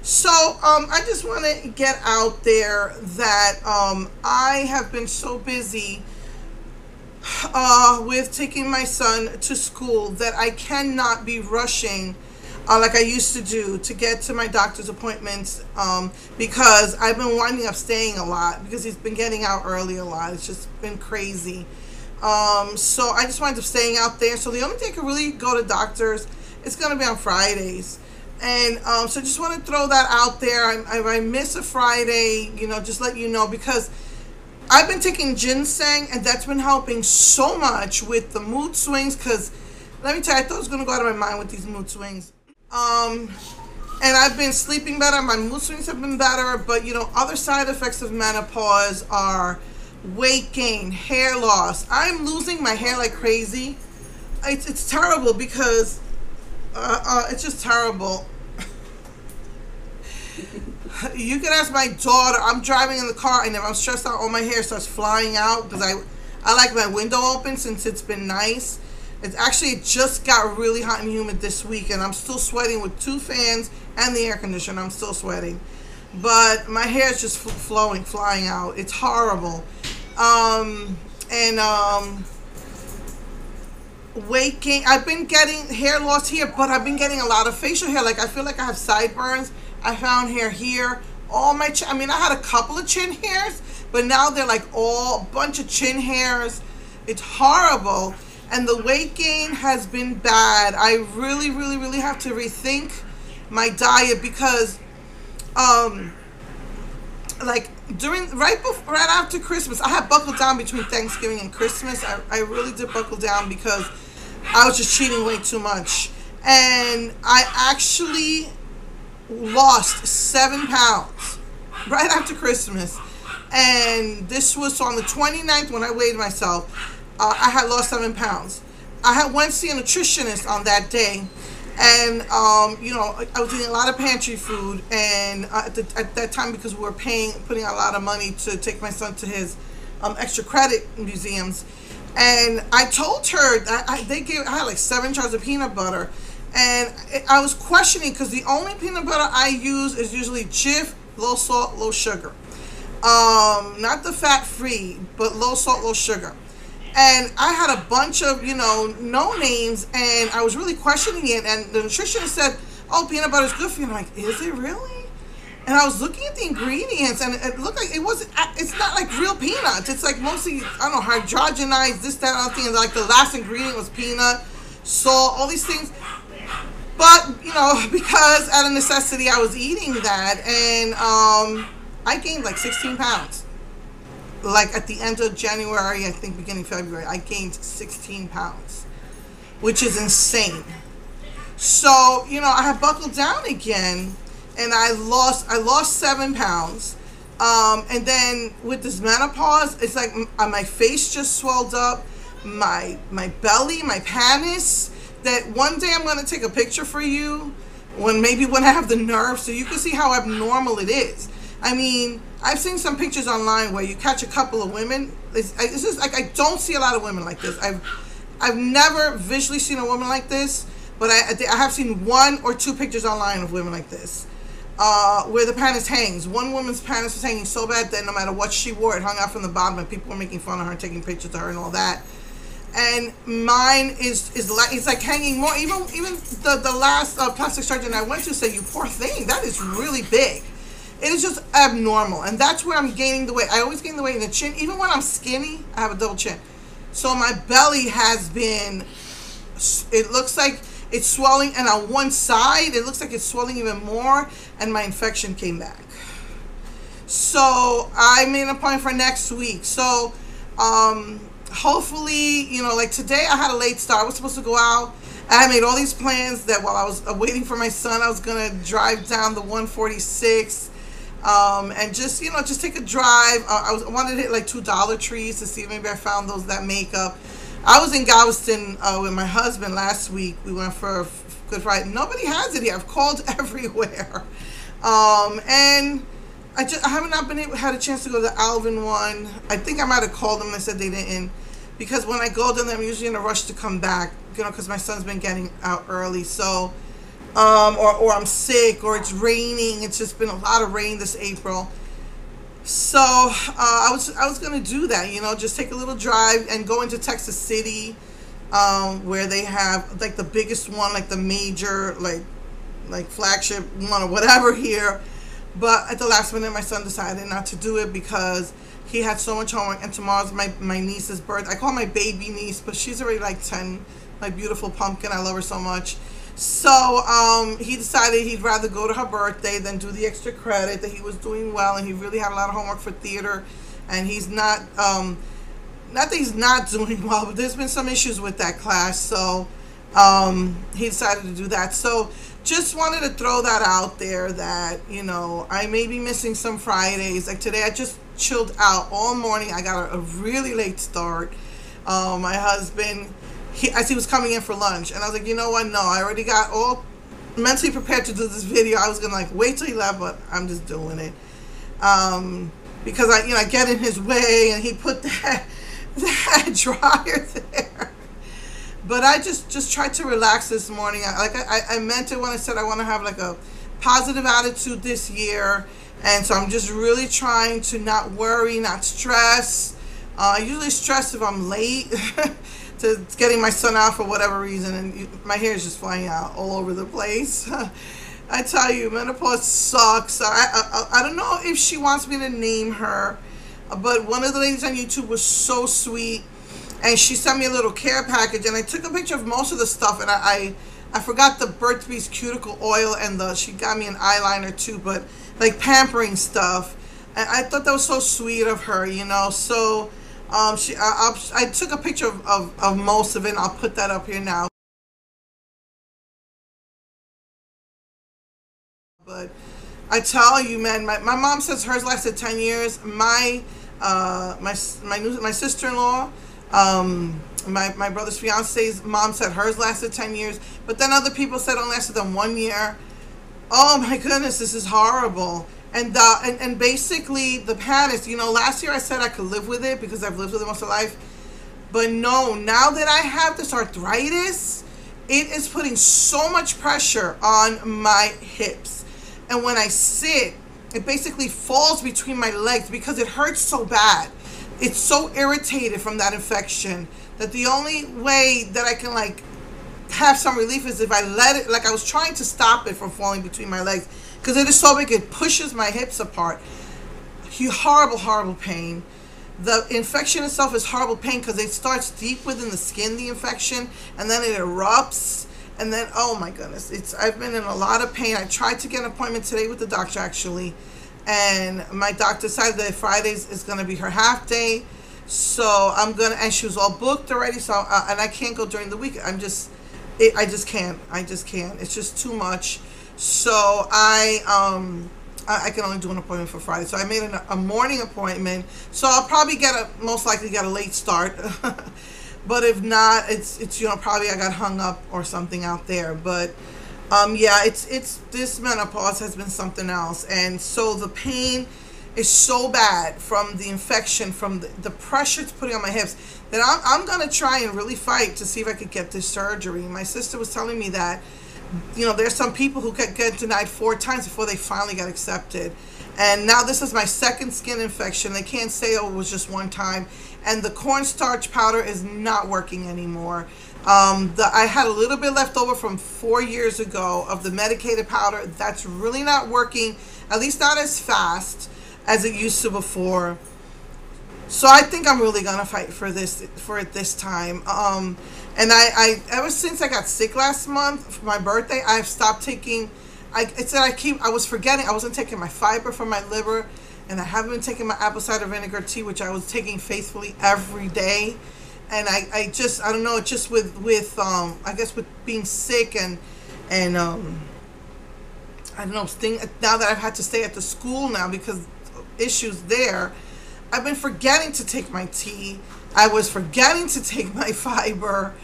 So I just want to get out there that I have been so busy with taking my son to school that I cannot be rushing like I used to do to get to my doctor's appointments, because I've been winding up staying a lot because he's been getting out early a lot. It's just been crazy. So I just wind up staying out there. So the only day I can really go to doctors is going to be on Fridays. And so I just want to throw that out there. I miss a Friday, just let you know, because I've been taking ginseng, and that's been helping so much with the mood swings. Because let me tell you, I thought it was going to go out of my mind with these mood swings. And I've been sleeping better. My mood swings have been better. But, other side effects of menopause are weight gain, hair loss. I'm losing my hair like crazy. It's terrible because it's just terrible. You can ask my daughter. I'm driving in the car, and if I'm stressed out, all my hair starts flying out because I like my window open since it's been nice. It just got really hot and humid this week, and I'm still sweating with 2 fans and the air conditioner. I'm still sweating, but my hair is just flying out. It's horrible. Weight gain. I've been getting hair loss here, but I've been getting a lot of facial hair. Like, I feel like I have sideburns. I found hair here. All my chin. I mean, I had a couple of chin hairs, but now they're like a bunch of chin hairs. It's horrible. And the weight gain has been bad. I really, really, really have to rethink my diet because, right after Christmas, I had buckled down between Thanksgiving and Christmas. I really did buckle down because I was just cheating way too much. And I actually lost 7 pounds right after Christmas. And this was on the 29th when I weighed myself. I had lost 7 pounds. I went to see a nutritionist on that day. And, I was eating a lot of pantry food. And at that time, because we were putting out a lot of money to take my son to his extra credit museums. And I told her that I had like 7 jars of peanut butter. And I was questioning because the only peanut butter I use is usually Jif, low salt, low sugar. Not the fat-free, but low salt, low sugar. And I had a bunch of, no names, and I was really questioning it. And the nutritionist said, oh, peanut butter is good for you. And I'm like, is it really? And I was looking at the ingredients, and it looked like it's not like real peanuts. It's like mostly, I don't know, hydrogenized, this, that, other thing. And like the last ingredient was peanut, salt, all these things. But, because out of necessity, I was eating that, and I gained like 16 pounds. Like at the end of January, I think beginning February, I gained 16 pounds, which is insane. So, I had buckled down again, and I lost 7 pounds. And then with this menopause, it's like my face just swelled up, my belly, my panis, that one day I'm going to take a picture for you when I have the nerve so you can see how abnormal it is. I mean, I've seen some pictures online where you catch a couple of women. It's just like, I don't see a lot of women like this. I've never visually seen a woman like this, but I have seen 1 or 2 pictures online of women like this, where the panis hangs. One woman's panis was hanging so bad that no matter what she wore, it hung out from the bottom, and people were making fun of her and taking pictures of her and all that. And mine it's like hanging more. Even the last plastic surgeon I went to said, you poor thing, that is really big. It is just abnormal, and that's where I'm gaining the weight. I always gain the weight in the chin. Even when I'm skinny, I have a double chin. So my belly has been, it looks like it's swelling, and on one side, it looks like it's swelling even more, and my infection came back. So I made an appointment for next week. So hopefully, like today I had a late start. I was supposed to go out. I had made all these plans that while I was waiting for my son, I was going to drive down the 146 and just take a drive. I wanted to hit like 2 Dollar Trees to see if maybe I found that makeup. I was in Galveston with my husband last week. We went for a Good Friday. Nobody has it here. I've called everywhere. And I have not had a chance to go to the Alvin one. I think I might have called them and they said they didn't. Because when I go to them, I'm usually in a rush to come back, because my son's been getting out early. So or I'm sick, or it's raining. It's just been a lot of rain this April. So I was gonna do that, just take a little drive and go into Texas City, where they have like the biggest one, like the major, like flagship one or whatever here. But at the last minute, my son decided not to do it because he had so much homework, and tomorrow's my niece's birth. I call my baby niece, but she's already like 10. My beautiful pumpkin, I love her so much. So he decided he'd rather go to her birthday than do the extra credit, that he was doing well, and he really had a lot of homework for theater, and he's not not that he's not doing well, but there's been some issues with that class. So he decided to do that. So just wanted to throw that out there, that I may be missing some Fridays. Like today, I just chilled out all morning. I got a really late start. My husband, as he was coming in for lunch, and I was like, you know what, no, I already got all mentally prepared to do this video. I was gonna like wait till he left, but I'm just doing it because I get in his way, and he put that dryer there. But I just tried to relax this morning. I meant it when I said I want to have like a positive attitude this year, and so I'm just really trying to not worry, not stress. I usually stress if I'm late to getting my son out for whatever reason, and my hair is just flying out all over the place. I tell you, menopause sucks. I don't know if she wants me to name her, but one of the ladies on YouTube was so sweet, and she sent me a little care package, and I took a picture of most of the stuff, and I forgot the Burt's Bees cuticle oil, and she got me an eyeliner too, but like pampering stuff, and I thought that was so sweet of her, so I took a picture of most of it, and I'll put that up here now. But I tell you, man, my mom says hers lasted 10 years. My sister-in-law, my brother's fiance's mom said hers lasted 10 years, but then other people said it lasted them 1 year. Oh my goodness, this is horrible. And basically the panic, last year I said I could live with it because I've lived with it most of my life. But no, now that I have this arthritis, it is putting so much pressure on my hips. And when I sit, it basically falls between my legs because it hurts so bad. It's so irritated from that infection that the only way that I can have some relief is if I let it, I was trying to stop it from falling between my legs, because it is so big, it pushes my hips apart. Horrible, horrible pain. The infection itself is horrible pain because it starts deep within the skin, the infection, and then it erupts, and then, oh my goodness, I've been in a lot of pain. I tried to get an appointment today with the doctor, actually, and my doctor decided that Fridays is going to be her half day, so and she was all booked already, so, and I can't go during the week. I just can't. It's just too much. So I can only do an appointment for Friday. So I made a morning appointment. So I'll probably most likely get a late start. But if not, it's probably I got hung up or something out there. But yeah, it's this menopause has been something else. And so the pain is so bad from the infection, from the pressure it's putting on my hips, that I'm going to try and really fight to see if I could get this surgery. My sister was telling me that, there's some people who get denied 4 times before they finally got accepted. And now this is my second skin infection. They can't say, oh, it was just 1 time. And the cornstarch powder is not working anymore. I had a little bit left over from 4 years ago of the medicated powder. That's really not working, at least not as fast as it used to before. So I think I'm really gonna fight for it this time. And I ever since I got sick last month for my birthday, I've stopped taking. I was forgetting. I wasn't taking my fiber from my liver, and I haven't been taking my apple cider vinegar tea, which I was taking faithfully every day. And I don't know, just with I guess with being sick and I don't know, now that I've had to stay at the school now because issues there, I've been forgetting to take my tea. I was forgetting to take my fiber,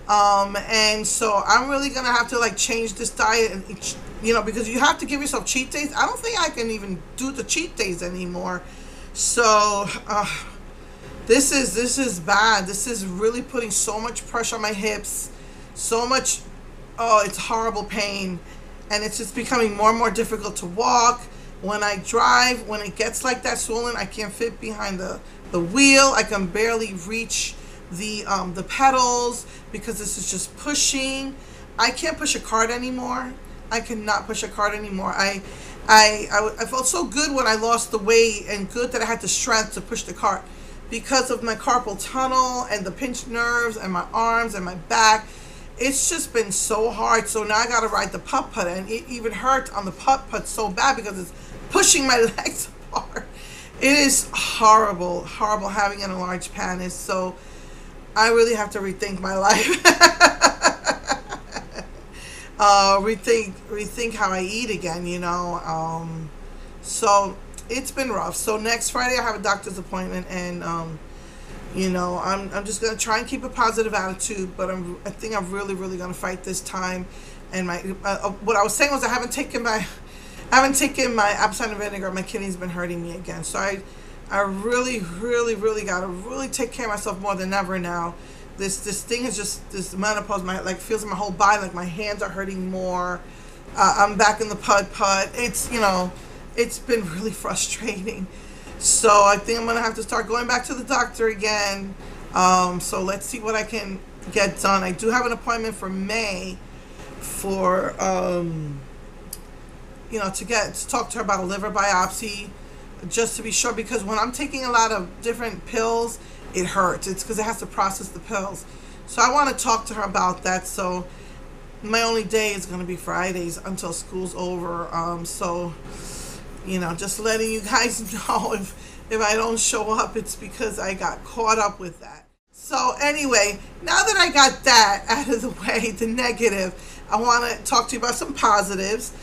and so I'm really gonna have to change this diet, and because you have to give yourself cheat days. I don't think I can even do the cheat days anymore. So this is bad. This is really putting so much pressure on my hips, so much. Oh, it's horrible pain. and it's just becoming more and more difficult to walk. When I drive, when it gets like that swollen, I can't fit behind the wheel. I can barely reach the pedals because this is just pushing. I can't push a cart anymore. I cannot push a cart anymore. I felt so good when I lost the weight, and good that I had the strength to push the cart. Because of my carpal tunnel and the pinched nerves and my arms and my back, it's just been so hard. So now I got to ride the putt-putt, and it even hurts on the putt-putt so bad because it's pushing my legs apart. It is horrible, horrible having an enlarged penis. So I really have to rethink my life. Rethink how I eat again, you know. So it's been rough. So next Friday I have a doctor's appointment, and you know, I'm just gonna try and keep a positive attitude, but I think I'm really gonna fight this time. And my what I was saying was I haven't taken my apple cider vinegar. My kidney's been hurting me again. So I really gotta really take care of myself more than ever now. This thing is just, this menopause, like feels in my whole body, like my hands are hurting more. I'm back in the putt-putt. It's, you know, it's been really frustrating. So I think I'm going to have to start going back to the doctor again. So let's see what I can get done. I do have an appointment for May for, you know, to talk to her about a liver biopsy, just to be sure, because when I'm taking a lot of different pills, it hurts. It's because it has to process the pills. So I want to talk to her about that. So my only day is going to be Fridays until school's over. So, you know, just letting you guys know, if I don't show up, it's because I got caught up with that. So anyway, now that I got that out of the way, the negative, I want to talk to you about some positives.